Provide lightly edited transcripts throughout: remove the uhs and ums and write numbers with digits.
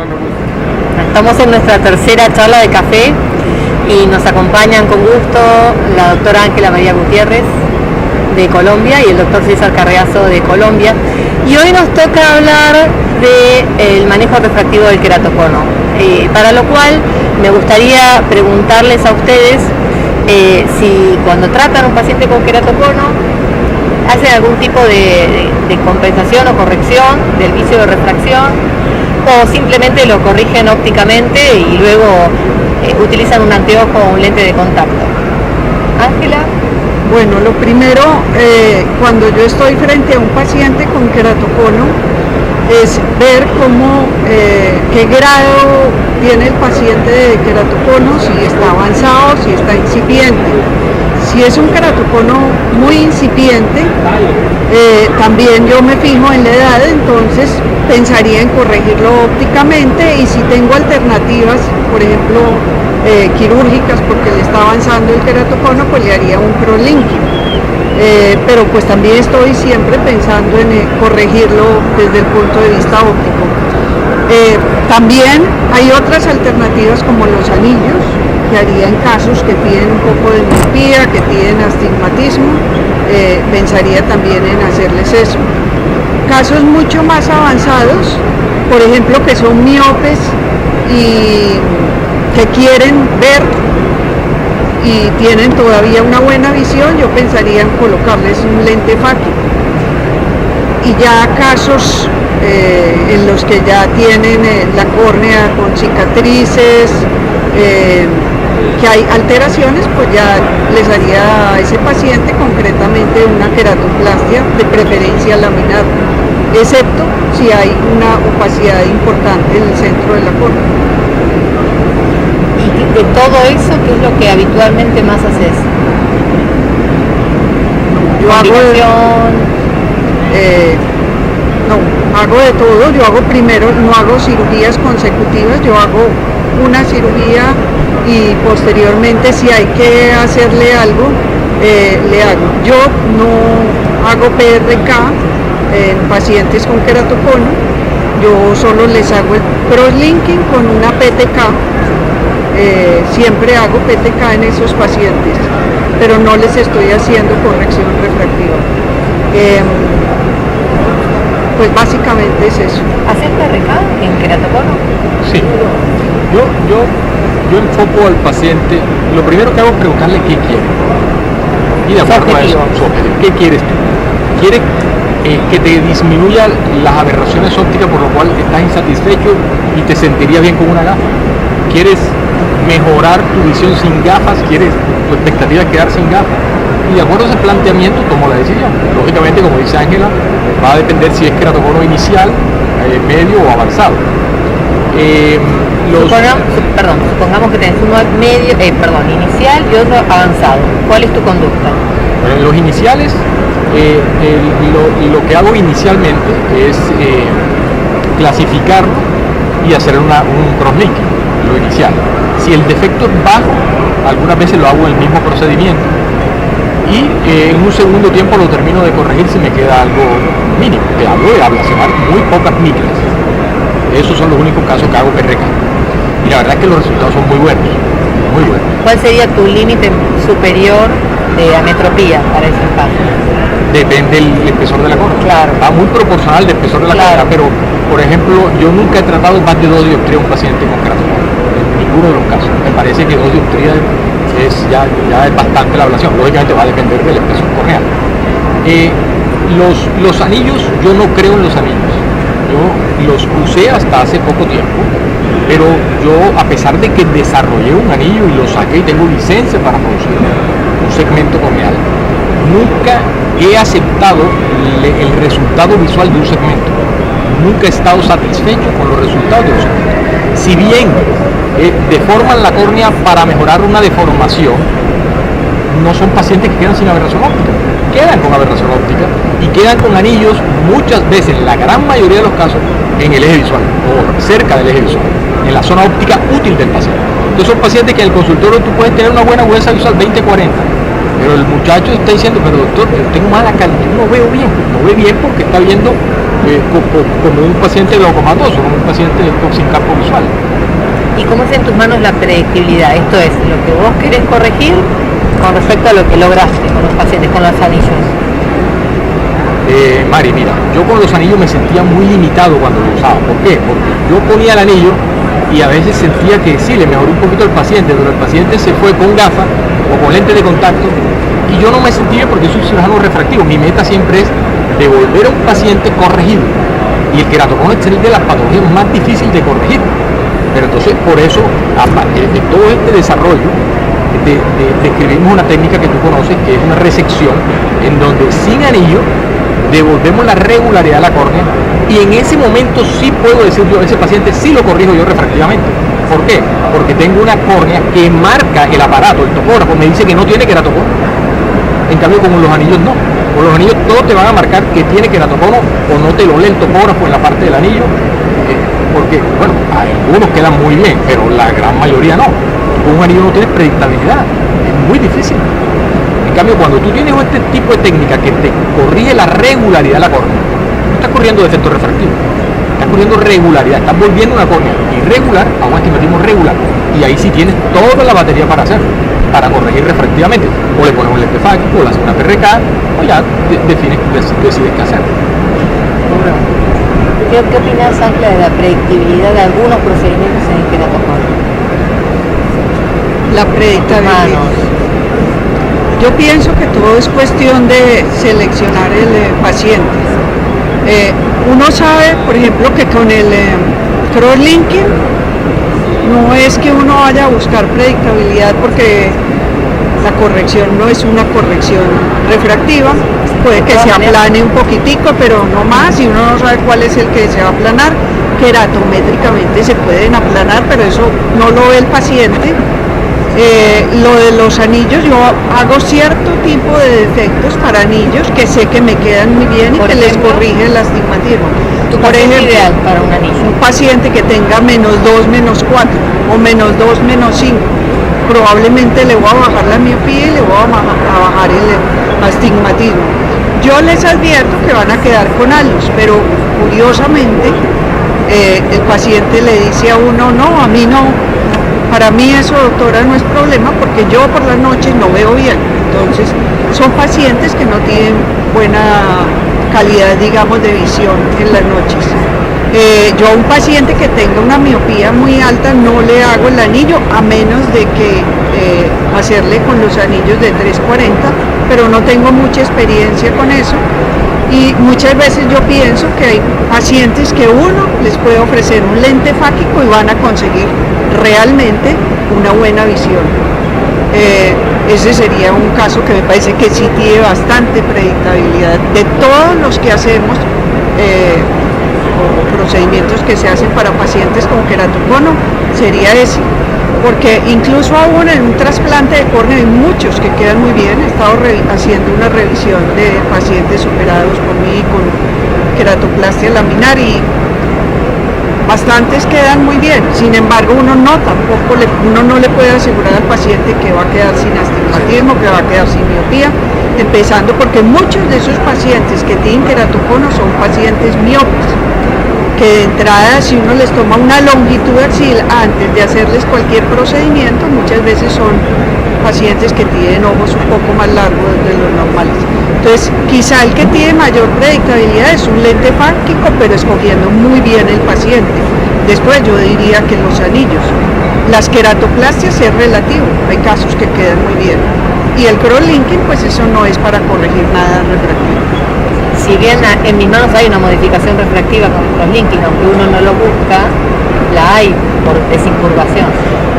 Estamos en nuestra tercera charla de café y nos acompañan con gusto la doctora Ángela María Gutiérrez de Colombia y el doctor César Carreazo de Colombia. Y hoy nos toca hablar del manejo refractivo del queratocono, para lo cual me gustaría preguntarles a ustedes si cuando tratan a un paciente con queratocono hacen algún tipo de compensación o corrección del vicio de refracción, o simplemente lo corrigen ópticamente y luego utilizan un anteojo o un lente de contacto. Ángela. Bueno, lo primero, cuando yo estoy frente a un paciente con queratocono, es ver qué grado tiene el paciente de queratocono, si está avanzado, si está incipiente. Si es un queratocono muy incipiente, también yo me fijo en la edad, entonces pensaría en corregirlo ópticamente, y si tengo alternativas, por ejemplo, quirúrgicas, porque le está avanzando el queratocono, pues le haría un crosslinking. Pero pues también estoy siempre pensando en corregirlo desde el punto de vista óptico. También hay otras alternativas como los anillos, que haría en casos que tienen un poco de miopía, que tienen astigmatismo, pensaría también en hacerles eso. Casos mucho más avanzados, por ejemplo, que son miopes y que quieren ver y tienen todavía una buena visión, yo pensaría en colocarles un lente fáquico. Y ya casos en los que ya tienen la córnea con cicatrices, que hay alteraciones, pues ya les haría a ese paciente concretamente una queratoplastia, de preferencia laminar, excepto si hay una opacidad importante en el centro de la córnea. Y de todo eso, ¿qué es lo que habitualmente más haces? Yo hago de todo. Yo hago primero, no hago cirugías consecutivas, yo hago una cirugía y posteriormente, si hay que hacerle algo, le hago. Yo no hago PRK en pacientes con queratocono, yo solo les hago el crosslinking con una PTK. Siempre hago PTK en esos pacientes, pero no les estoy haciendo corrección refractiva. Pues básicamente es eso. ¿Haces PRK en queratocono? Sí. Yo enfoco al paciente, lo primero que hago es preguntarle qué quiere. Y de acuerdo a eso, su objetivo. ¿Qué quieres tú? ¿Quieres que te disminuya las aberraciones ópticas, por lo cual estás insatisfecho y te sentirías bien con una gafa? ¿Quieres mejorar tu visión sin gafas? ¿Quieres tu expectativa de quedar sin gafas? Y de acuerdo a ese planteamiento tomo la decisión. Lógicamente, como dice Ángela, va a depender si es queratocono inicial, medio o avanzado. Supongamos que tenés uno inicial y otro avanzado. ¿Cuál es tu conducta? Bueno, en los iniciales, lo que hago inicialmente es clasificarlo y hacer un crosslinking, lo inicial. Si el defecto es bajo, algunas veces lo hago en el mismo procedimiento y en un segundo tiempo lo termino de corregir si me queda algo mínimo. Te hablo de ablacionar muy pocas micras. Esos son los únicos casos que hago PRK. Y la verdad es que los resultados son muy buenos, muy buenos. ¿Cuál sería tu límite superior de ametropía para ese caso? Depende del espesor de la córnea. Claro. Va muy proporcional del espesor de la córnea, pero por ejemplo, yo nunca he tratado más de 2 dioptrías a un paciente con queratocono, en ninguno de los casos. Me parece que 2 dioptrías ya es bastante la ablación. Lógicamente va a depender del espesor corneal. Los anillos, yo no creo en los anillos. Yo los usé hasta hace poco tiempo, pero yo, a pesar de que desarrollé un anillo y lo saqué y tengo licencia para producir un segmento corneal, nunca he aceptado el resultado visual de un segmento. Nunca he estado satisfecho con los resultados de un segmento. Si bien deforman la córnea para mejorar una deformación, no son pacientes que quedan sin aberración óptica. Quedan con aberración óptica y quedan con anillos muchas veces, en la gran mayoría de los casos, en el eje visual o cerca del eje visual, en la zona óptica útil del paciente. Entonces son pacientes que en el consultorio tú puedes tener una buena agudeza visual 20-40, pero el muchacho está diciendo, pero doctor, yo tengo mala calidad, no veo bien, no ve bien porque está viendo como un paciente glaucomatoso, como un paciente sin campo visual. ¿Y cómo es en tus manos la predictibilidad? Esto es lo que vos querés corregir con respecto a lo que lograste con los pacientes, con los anillos. Mari, mira, yo con los anillos me sentía muy limitado cuando lo usaba. ¿Por qué? Porque yo ponía el anillo y a veces sentía que sí, le mejoró un poquito al paciente, pero el paciente se fue con gafas o con lentes de contacto y yo no me sentía porque soy cirujano refractivo. Mi meta siempre es devolver a un paciente corregido y el queratocono es de las patologías más difíciles de corregir. Pero entonces por eso, a partir de todo este desarrollo, describimos una técnica que tú conoces, que es una resección, en donde sin anillo devolvemos la regularidad a la córnea y en ese momento sí puedo decir yo, ese paciente sí lo corrijo yo refractivamente. ¿Por qué? Porque tengo una córnea que marca el aparato, el topógrafo, me dice que no tiene queratocono. En cambio con los anillos no. Con los anillos todos te van a marcar que tiene queratocono o no te lo lee el topógrafo en la parte del anillo. Porque, bueno, algunos quedan muy bien, pero la gran mayoría no. Con un anillo no tienes predictabilidad, es muy difícil. En cambio, cuando tú tienes este tipo de técnica que te corrige la regularidad de la córnea, no estás corriendo defecto refractivo, estás corriendo regularidad, estás volviendo una córnea irregular a un astigmatismo regular. Y ahí sí tienes toda la batería para hacerlo, para corregir refractivamente. O le pones un lente fáctico, o le haces una PRK, o ya decides qué hacer. ¿Qué opinas, Ángela, de la predictibilidad de algunos procedimientos en el queratocono? La predictabilidad. Yo pienso que todo es cuestión de seleccionar el paciente. Uno sabe, por ejemplo, que con el crosslinking no es que uno vaya a buscar predictabilidad porque la corrección no es una corrección refractiva, puede que se aplane un poquitico, pero no más, y uno no sabe cuál es el que se va a aplanar. Queratométricamente se pueden aplanar, pero eso no lo ve el paciente. Lo de los anillos, yo hago cierto tipo de defectos para anillos que sé que me quedan muy bien y que les corrige el astigmatismo. Por ejemplo, ideal para un anillo. Un paciente que tenga -2, -4 o -2, -5, probablemente le voy a bajar la miopía y le voy a bajar el astigmatismo. Yo les advierto que van a quedar con halos, pero curiosamente el paciente le dice a uno, no, a mí no. Para mí eso, doctora, no es problema porque yo por la noche no veo bien. Entonces, son pacientes que no tienen buena calidad, digamos, de visión en las noches. Yo a un paciente que tenga una miopía muy alta no le hago el anillo, a menos de que hacerle con los anillos de 340, pero no tengo mucha experiencia con eso. Y muchas veces yo pienso que hay pacientes que uno les puede ofrecer un lente fáquico y van a conseguir realmente una buena visión. Ese sería un caso que me parece que sí tiene bastante predictabilidad. De todos los que hacemos procedimientos que se hacen para pacientes con queratocono, sería ese. Porque incluso aún en un trasplante de córnea hay muchos que quedan muy bien. He estado haciendo una revisión de pacientes operados por mí con queratoplastia laminar y bastantes quedan muy bien. Sin embargo, uno no le puede asegurar al paciente que va a quedar sin astigmatismo, que va a quedar sin miopía, empezando porque muchos de esos pacientes que tienen queratocono son pacientes miopes, que de entrada, si uno les toma una longitud axil antes de hacerles cualquier procedimiento, muchas veces son pacientes que tienen ojos un poco más largos de los normales. Entonces, quizá el que tiene mayor predictabilidad es un lente fáquico, pero escogiendo muy bien el paciente. Después yo diría que los anillos. Las queratoplastias es relativo, hay casos que quedan muy bien. Y el crosslinking, pues eso no es para corregir nada refractivo. Si bien en mis manos hay una modificación refractiva con el crosslinking, aunque uno no lo busca, la hay por desincurvación.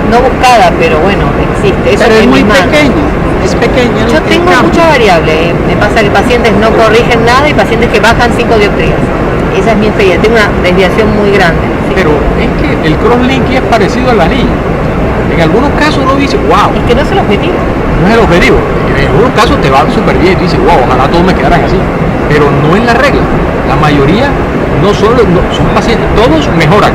No buscada, pero bueno, existe. Eso pero es muy pequeño, es pequeño. Yo tengo mucha variable. Me pasa que pacientes no corrigen nada y pacientes que bajan 5 dioptrías. Esa es mi experiencia, tengo una desviación muy grande. ¿Sí? Pero es que el crosslinking es parecido al anillo. En algunos casos uno dice, wow. Es que no es el objetivo. No es el objetivo. En algunos casos te va súper bien y tú dices, wow, ojalá todos me quedaran así. Pero no es la regla. La mayoría son pacientes, todos mejoran.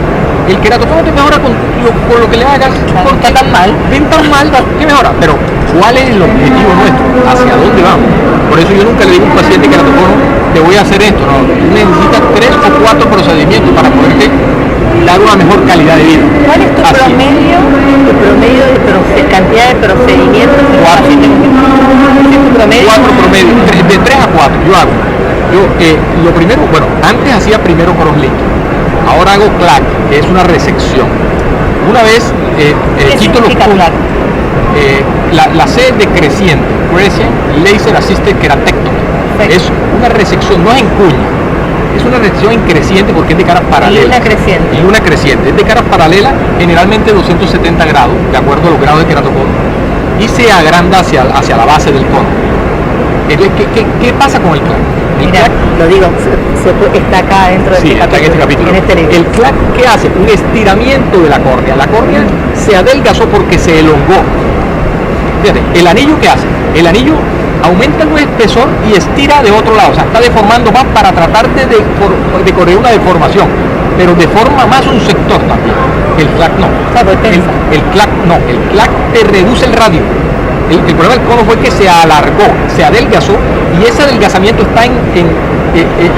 El queratocono te mejora con lo que le hagas, no está tan mal. Ven tan mal, ¿qué mejora? Pero ¿cuál es el objetivo nuestro? ¿Hacia dónde vamos? Por eso yo nunca le digo a un paciente queratocono, te voy a hacer esto, no, tú necesitas 3 o 4 procedimientos para poderte dar una mejor calidad de vida. ¿Cuál es tu promedio de cantidad de procedimientos en un paciente con queratocono? ¿Es tu promedio? 4 promedios, de 3 a 4 yo hago. Lo primero, bueno, antes hacía primero crosslinking, ahora hago clac, que es una resección. Una vez quito los puntos. La C de creciente, Crescent Laser Assisted Keratectomy. Es una resección, no es en cuña, es una resección en creciente porque es de cara paralela. Y una creciente. Es de cara paralela, generalmente 270 grados, de acuerdo a los grados de queratocono, y se agranda hacia la base del cono. Entonces, ¿qué pasa con el clac? Mira, lo digo, está acá dentro de este capítulo. En este libro. El clac, ¿qué hace? Un estiramiento de la córnea. La córnea se adelgazó porque se elongó. Fíjate, ¿el anillo qué hace? El anillo aumenta el espesor y estira de otro lado, o sea, está deformando más para tratar de correr una deformación, pero deforma más un sector también. El clac no. El clac no, el clac te reduce el radio. El problema del cono fue que se alargó, se adelgazó, y ese adelgazamiento está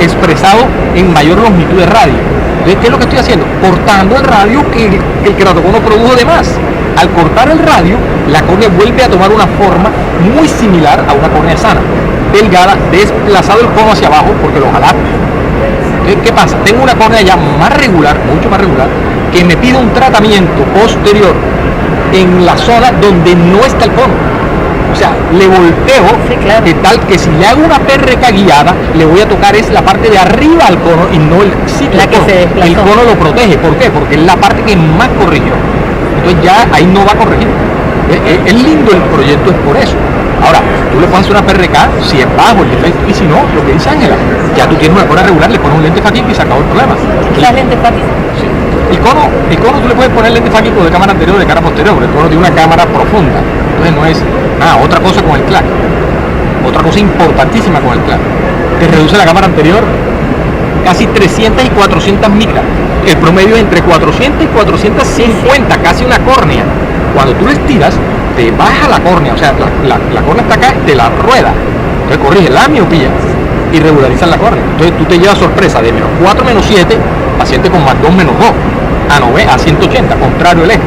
expresado en mayor longitud de radio. Entonces, ¿qué es lo que estoy haciendo? Cortando el radio que el queratocono produjo de más. Al cortar el radio, la córnea vuelve a tomar una forma muy similar a una córnea sana, delgada, desplazado el cono hacia abajo porque lo jalaste. Entonces, ¿qué pasa? Tengo una córnea ya más regular, mucho más regular, que me pide un tratamiento posterior en la zona donde no está el cono. O sea, le volteo de tal que si le hago una PRK guiada, le voy a tocar es la parte de arriba al cono y no el sitio del cono. El cono lo protege. ¿Por qué? Porque es la parte que más corrigió. Entonces ya ahí no va a corregir. Es lindo el proyecto, es por eso. Ahora, tú le puedes hacer una PRK si es bajo el defecto, y si no, lo que dice Ángela, ya tú tienes una córnea regular, le pones un lente fáquico y se acabó el problema. ¿Las lentes fáquicas? Sí. El cono tú le puedes poner lente fáquico de cámara anterior o de cara posterior, porque el cono tiene una cámara profunda. Entonces no es otra cosa con el clac. Otra cosa importantísima con el clac. Te reduce la cámara anterior casi 300 y 400 micras. El promedio es entre 400 y 450, casi una córnea. Cuando tú le estiras, te baja la córnea, o sea, la córnea está acá, te la rueda. Entonces corrige la miopía y regulariza la córnea. Entonces tú te llevas sorpresa de -4, -7, paciente con +2, -2, a 180, contrario el eje.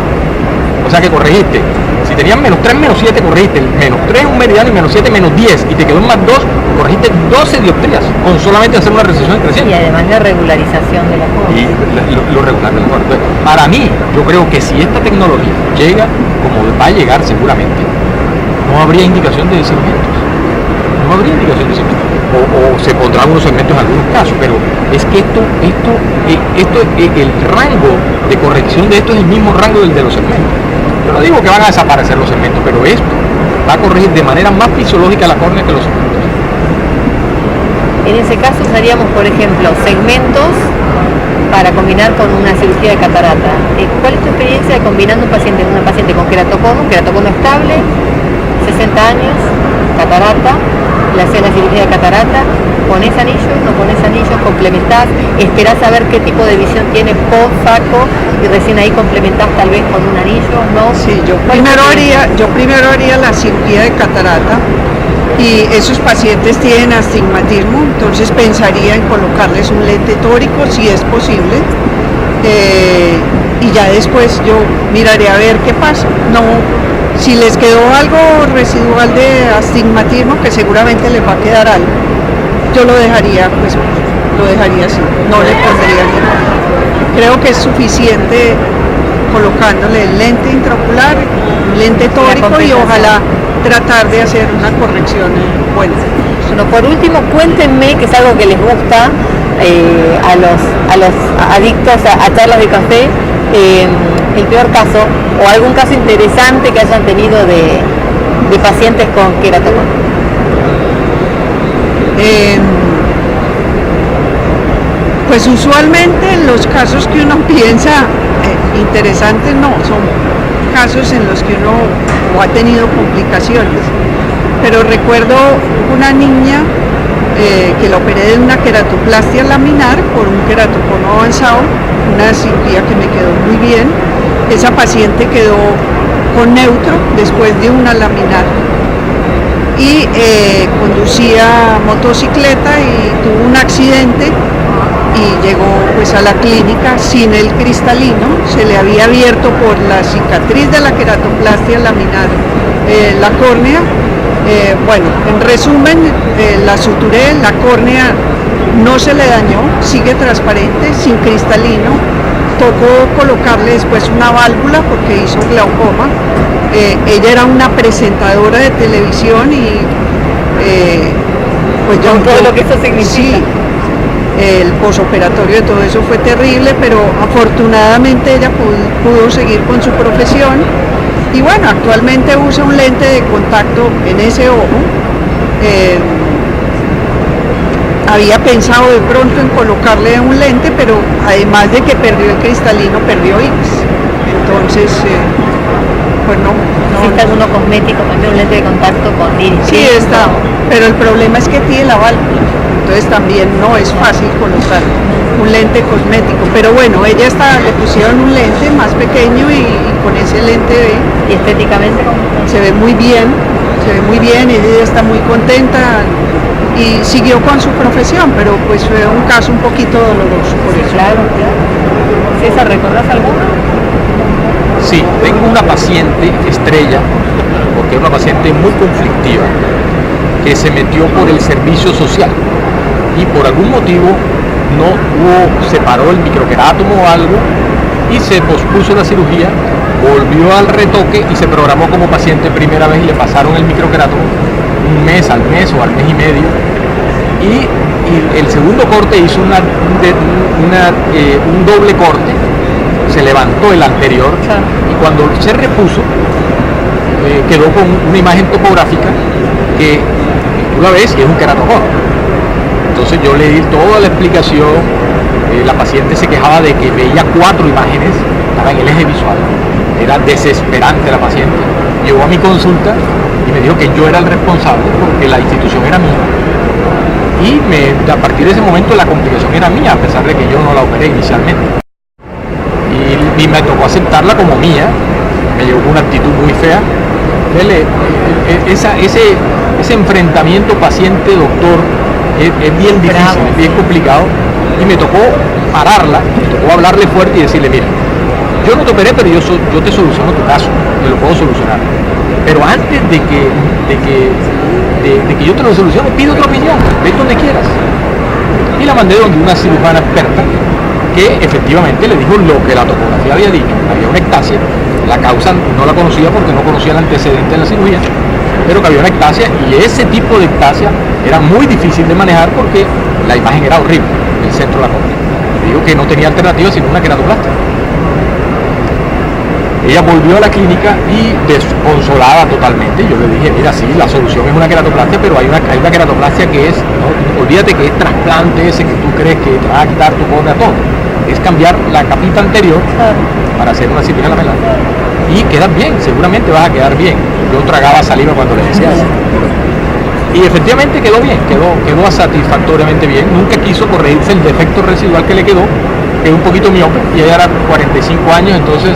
O sea que corregiste. Si tenías -3, -7, corregiste el -3 un meridiano y -7, -10, y te quedó en +2, corregiste 12 dioptrías con solamente hacer una recesión creciente. Y además la regularización de la córnea. Y lo regular de la córnea. Entonces, para mí, yo creo que si esta tecnología llega como va a llegar seguramente, no habría indicación de segmentos. No habría indicación de segmentos. O se pondrán algunos segmentos en algunos casos, pero es que el rango de corrección de esto es el mismo rango del de los segmentos. Yo no digo que van a desaparecer los segmentos, pero esto va a corregir de manera más fisiológica la córnea que los segmentos. En ese caso usaríamos, por ejemplo, segmentos para combinar con una cirugía de catarata. ¿Cuál es tu experiencia combinando una paciente con queratocono estable, 60 años, catarata, le hacen la cirugía de catarata, pones anillos, no pones anillos, complementás, esperás a ver qué tipo de visión tiene post-faco y recién ahí complementás tal vez con un anillo, ¿no? Sí, yo primero haría la cirugía de catarata, y esos pacientes tienen astigmatismo, entonces pensaría en colocarles un lente tórico si es posible, y ya después yo miraré a ver qué pasa. No, si les quedó algo residual de astigmatismo, que seguramente les va a quedar algo, yo lo dejaría así, no le pondría nada. Creo que es suficiente colocándole el lente intraocular, lente tórico, y ojalá tratar de hacer una corrección buena. Bueno, por último, cuéntenme, que es algo que les gusta a los adictos a charlas de café, el peor caso o algún caso interesante que hayan tenido de pacientes con queratocono. Pues usualmente los casos que uno piensa interesantes no, son casos en los que uno ha tenido complicaciones. Pero recuerdo una niña que la operé de una queratoplastia laminar por un queratocono avanzado, una cirugía que me quedó muy bien. Esa paciente quedó con neutro después de una laminar. y conducía motocicleta y tuvo un accidente y llegó pues a la clínica sin el cristalino. Se le había abierto por la cicatriz de la queratoplastia laminar la córnea. Bueno, en resumen, la suturé, la córnea no se le dañó, sigue transparente, sin cristalino. Tocó colocarle después una válvula porque hizo glaucoma. Ella era una presentadora de televisión y pues yo... Con todo lo que eso significa. Sí, el posoperatorio de todo eso fue terrible, pero afortunadamente ella pudo seguir con su profesión. Y bueno, actualmente usa un lente de contacto en ese ojo. Había pensado de pronto en colocarle un lente, pero además de que perdió el cristalino, perdió iris. Entonces, pues no. ¿Existe alguno cosmético, también un lente de contacto con iris? Sí, está, pero el problema es que tiene la válvula. Entonces también no es fácil colocar un lente cosmético. Pero bueno, ella le pusieron un lente más pequeño y con ese lente ¿Y estéticamente cómo se ve muy bien, ella está muy contenta y siguió con su profesión, pero pues fue un caso un poquito doloroso por eso. Claro. César, ¿recordás alguno? Sí, tengo una paciente estrella, porque es una paciente muy conflictiva, que se metió por el servicio social y por algún motivo se paró el microquerátomo o algo y se pospuso la cirugía, volvió al retoque y se programó como paciente primera vez y le pasaron el microquerátomo un mes o al mes y medio, y el segundo corte hizo un doble corte, se levantó el anterior y cuando se repuso quedó con una imagen topográfica que tú la ves y es un queratocón. Entonces yo le di toda la explicación, la paciente se quejaba de que veía 4 imágenes, estaba en el eje visual, era desesperante la paciente. Llegó a mi consulta y me dijo que yo era el responsable porque la institución era mía. Y a partir de ese momento la complicación era mía, a pesar de que yo no la operé inicialmente. Y me tocó aceptarla como mía, me llegó con una actitud muy fea. Ese enfrentamiento paciente-doctor es bien difícil, es bien complicado, y me tocó pararla, me tocó hablarle fuerte y decirle, mira, yo no te operé, pero yo te soluciono tu caso, te lo puedo solucionar. Pero antes de que yo te lo solucione, pide otra opinión, ve donde quieras. Y la mandé donde una cirujana experta, que efectivamente le dijo lo que la topografía había dicho, había una ectasia, la causa no la conocía porque no conocía el antecedente de la cirugía, pero que había una ectasia y ese tipo de ectasia era muy difícil de manejar porque la imagen era horrible, el centro de la córnea. Le digo que no tenía alternativa sino una queratoplastia. Ella volvió a la clínica y desconsolada totalmente. Yo le dije, mira, sí, la solución es una queratoplastia, pero hay una queratoplastia que es, no, olvídate que es trasplante ese que tú crees que te va a quitar tu córnea todo. Es cambiar la capita anterior para hacer una cirugía lamelar. Y quedas bien, seguramente vas a quedar bien. Yo tragaba saliva cuando le decía eso. Y efectivamente quedó bien, quedó satisfactoriamente bien. Nunca quiso corregirse el defecto residual que le quedó un poquito miope, y ella era 45 años, entonces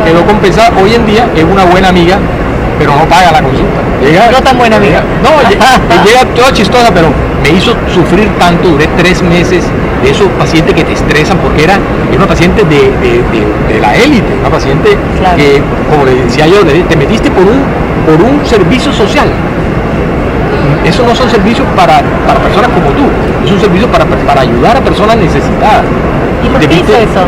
quedó compensada. Hoy en día es una buena amiga, pero no paga la consulta. No tan buena amiga. Llega toda chistosa, pero me hizo sufrir tanto, duré 3 meses de esos pacientes que te estresan, porque era una paciente de la élite, una paciente que, como le decía yo, te metiste por un servicio social. Esos no son servicios para personas como tú, es un servicio para ayudar a personas necesitadas. ¿Y por qué hizo eso?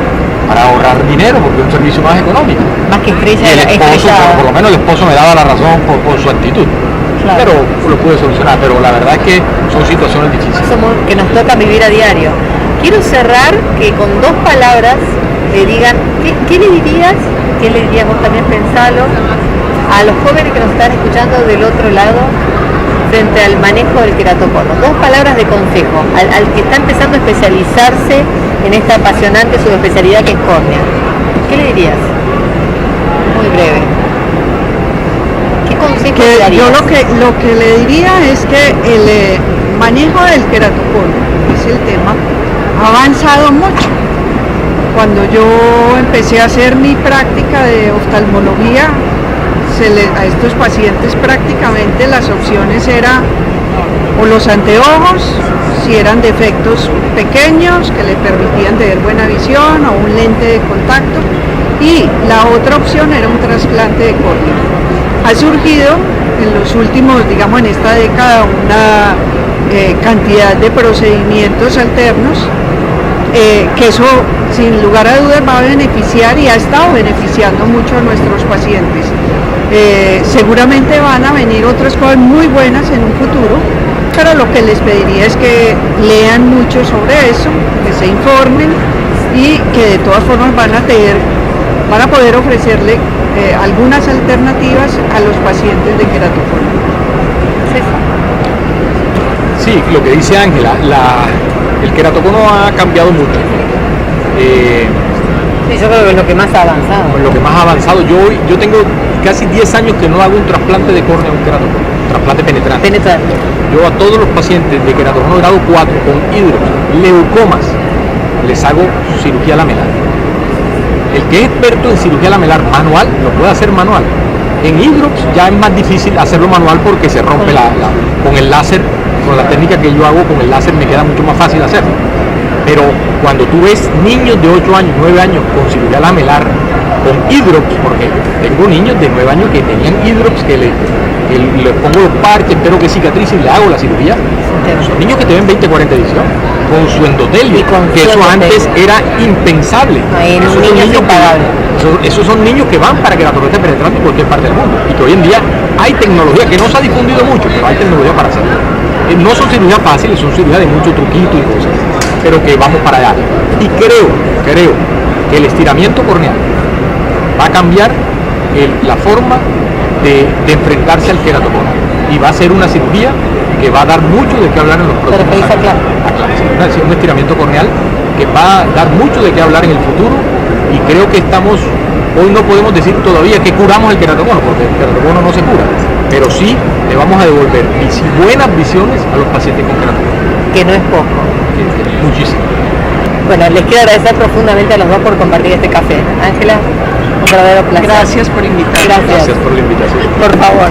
Para ahorrar dinero, porque es un servicio más económico. Más que estrella. Y el esposo, por lo menos el esposo me daba la razón por su actitud. Claro. Pero lo pude solucionar, pero la verdad es que son situaciones difíciles. Que nos toca vivir a diario. Quiero cerrar que con 2 palabras le digan, ¿qué le dirías vos también pensalo, a los jóvenes que nos están escuchando del otro lado frente al manejo del queratocono? 2 palabras de consejo al que está empezando a especializarse en esta apasionante subespecialidad que es córnea. ¿Qué le dirías? Muy breve. ¿Qué consejo le darías? Yo lo que le diría es que el manejo del queratocono, es el tema, ha avanzado mucho. Cuando yo empecé a hacer mi práctica de oftalmología, a estos pacientes prácticamente las opciones eran o los anteojos, si eran defectos pequeños que le permitían tener buena visión, o un lente de contacto, y la otra opción era un trasplante de córnea. Ha surgido en los últimos, digamos en esta década, una cantidad de procedimientos alternos que eso sin lugar a dudas va a beneficiar y ha estado beneficiando mucho a nuestros pacientes. Seguramente van a venir otras cosas muy buenas en un futuro, pero lo que les pediría es que lean mucho sobre eso, que se informen y que de todas formas van a poder ofrecerle algunas alternativas a los pacientes de queratoconio. Sí, lo que dice Ángela, el queratocono ha cambiado mucho. Sí, yo creo que es lo que más ha avanzado. Lo que más ha avanzado. Yo tengo casi 10 años que no hago un trasplante de córnea, un queratocono, trasplante penetrante. Yo a todos los pacientes de queratocono grado 4 con hidrox, leucomas, les hago cirugía lamelar. El que es experto en cirugía lamelar manual, lo puede hacer manual. En hidrox ya es más difícil hacerlo manual porque se rompe con el láser, con la técnica que yo hago con el láser me queda mucho más fácil hacerlo. Pero cuando tú ves niños de 8 años, 9 años con cirugía lamelar, con hidrox, porque tengo niños de 9 años que tenían hidrox, que le pongo los parches, espero que cicatrice y le hago la cirugía. Son niños que te ven 20, 40 edición, con su endotelio, que eso antes era impensable. Esos son niños que van para que la torreta penetrante en cualquier parte del mundo. Y que hoy en día hay tecnología que no se ha difundido mucho, pero hay tecnología para hacerlo. No son cirugías fáciles, son cirugías de mucho truquito y cosas, pero que vamos para allá. Y creo que el estiramiento corneal va a cambiar la forma de enfrentarse al queratocono y va a ser una cirugía que va a dar mucho de qué hablar en los próximos años. Un estiramiento corneal que va a dar mucho de qué hablar en el futuro, y creo que hoy no podemos decir todavía que curamos el queratocono, porque el queratocono no se cura, pero sí le vamos a devolver buenas visiones a los pacientes con queratocono. Que no es poco. Muchísimo. Bueno, les quiero agradecer profundamente a los dos por compartir este café. Ángela, un verdadero placer. Gracias por invitarme. Gracias Gracias por la invitación. Por favor.